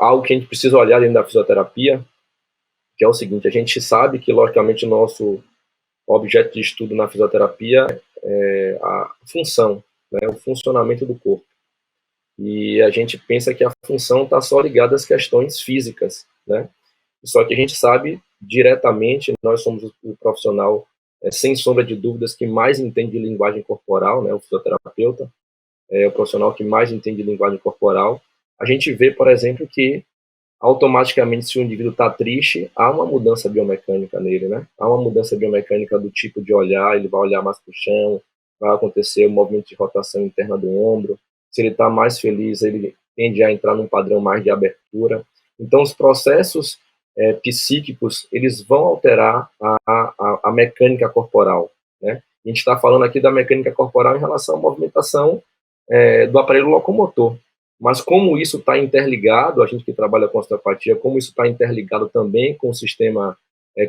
algo que a gente precisa olhar dentro da fisioterapia, que é o seguinte: a gente sabe que, logicamente, o nosso objeto de estudo na fisioterapia é a função, né, o funcionamento do corpo. E a gente pensa que a função está só ligada às questões físicas, né? Só que a gente sabe diretamente, nós somos o profissional, sem sombra de dúvidas, que mais entende de linguagem corporal, né? O fisioterapeuta é o profissional que mais entende de linguagem corporal. A gente vê, por exemplo, que automaticamente, se o indivíduo está triste, há uma mudança biomecânica nele, né? Há uma mudança biomecânica do tipo de olhar, ele vai olhar mais para o chão, vai acontecer o movimento de rotação interna do ombro. Se ele está mais feliz, ele tende a entrar num padrão mais de abertura. Então, os processos psíquicos, eles vão alterar a mecânica corporal, né? A gente está falando aqui da mecânica corporal em relação à movimentação do aparelho locomotor. Mas como isso está interligado, a gente que trabalha com osteopatia, como isso está interligado também com o sistema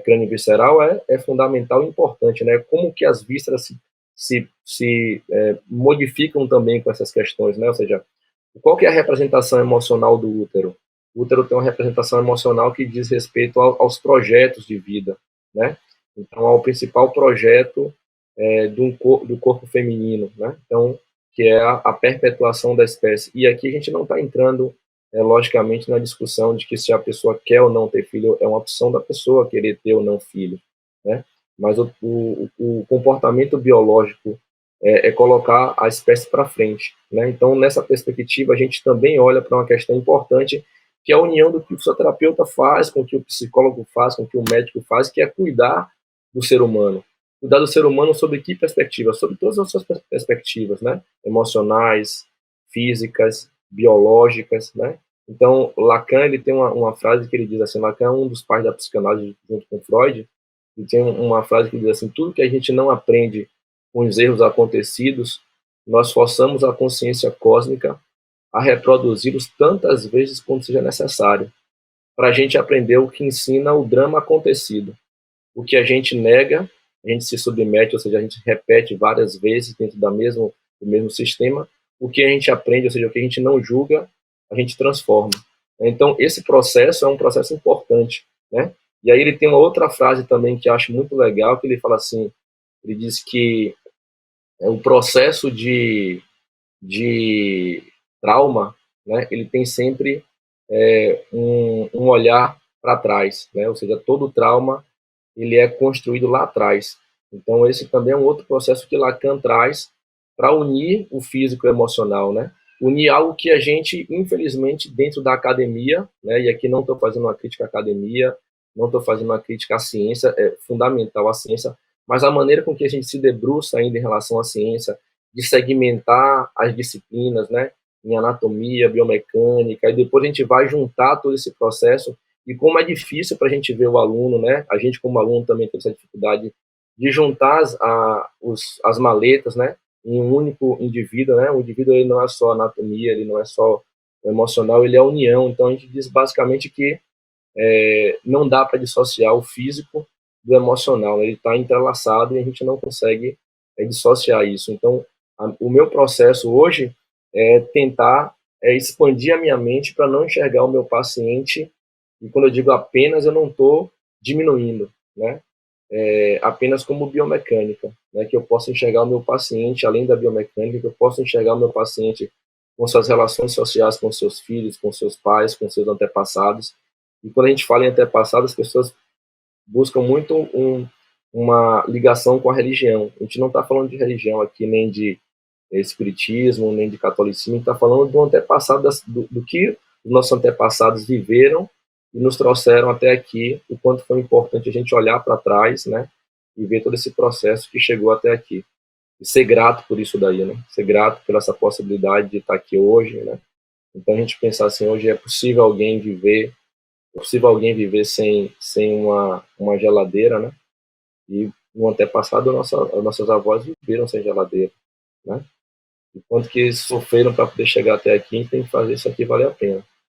crânio-visceral é fundamental e importante, né? Como que as vísceras se modificam também com essas questões, né? Ou seja, qual que é a representação emocional do útero? O útero tem uma representação emocional que diz respeito aos projetos de vida, né? Então, ao principal projeto do corpo feminino, né? Então, que é a perpetuação da espécie. E aqui a gente não está entrando, logicamente, na discussão de que se a pessoa quer ou não ter filho, é uma opção da pessoa querer ter ou não filho, né? Mas o comportamento biológico é colocar a espécie para frente, né? Então, nessa perspectiva, a gente também olha para uma questão importante, que é a união do que o fisioterapeuta faz, com o que o psicólogo faz, com o que o médico faz, que é cuidar do ser humano. Cuidar do ser humano sobre que perspectiva? Sobre todas as suas perspectivas, né? Emocionais, físicas, biológicas, né? Então, Lacan, ele tem uma frase que ele diz assim, Lacan é um dos pais da psicanálise junto com Freud, ele tem uma frase que diz assim: tudo que a gente não aprende com os erros acontecidos, nós forçamos a consciência cósmica a reproduzi-los tantas vezes quanto seja necessário, para a gente aprender o que ensina o drama acontecido. O que a gente nega, a gente se submete, ou seja, a gente repete várias vezes dentro do mesmo sistema. O que a gente aprende, ou seja, o que a gente não julga, a gente transforma. Então, esse processo é um processo importante, né? E aí ele tem uma outra frase também que eu acho muito legal, que ele fala assim, ele diz que o processo de trauma, né, ele tem sempre um olhar para trás, né? Ou seja, todo trauma ele é construído lá atrás. Então, esse também é um outro processo que Lacan traz para unir o físico e o emocional, né? Unir algo que a gente, infelizmente, dentro da academia, né? E aqui não estou fazendo uma crítica à academia, não estou fazendo uma crítica à ciência, é fundamental a ciência, mas a maneira com que a gente se debruça ainda em relação à ciência, de segmentar as disciplinas, né? Em anatomia, biomecânica, e depois a gente vai juntar todo esse processo. E como é difícil para a gente ver o aluno, né? A gente como aluno também tem essa dificuldade de juntar as maletas, né? Em um único indivíduo, né? O indivíduo ele não é só anatomia, ele não é só o emocional, ele é a união. Então a gente diz basicamente que não dá para dissociar o físico do emocional, ele está entrelaçado e a gente não consegue dissociar isso. Então, o meu processo hoje é tentar expandir a minha mente para não enxergar o meu paciente, e quando eu digo apenas, eu não estou diminuindo, né? Apenas como biomecânica, né? Que eu possa enxergar o meu paciente, além da biomecânica, que eu possa enxergar o meu paciente com suas relações sociais, com seus filhos, com seus pais, com seus antepassados. E quando a gente fala em antepassados, as pessoas buscam muito uma ligação com a religião. A gente não está falando de religião aqui, nem de espiritismo, nem de catolicismo, a gente está falando do antepassado, do que os nossos antepassados viveram e nos trouxeram até aqui, o quanto foi importante a gente olhar para trás, né, e ver todo esse processo que chegou até aqui. E ser grato por isso daí, né, ser grato por essa possibilidade de estar aqui hoje, né. Então a gente pensar assim, hoje é possível alguém viver sem uma geladeira, né? E no antepassado, nossas avós viveram sem geladeira, né? E quanto que eles sofreram para poder chegar até aqui, a gente tem que fazer isso aqui valer a pena.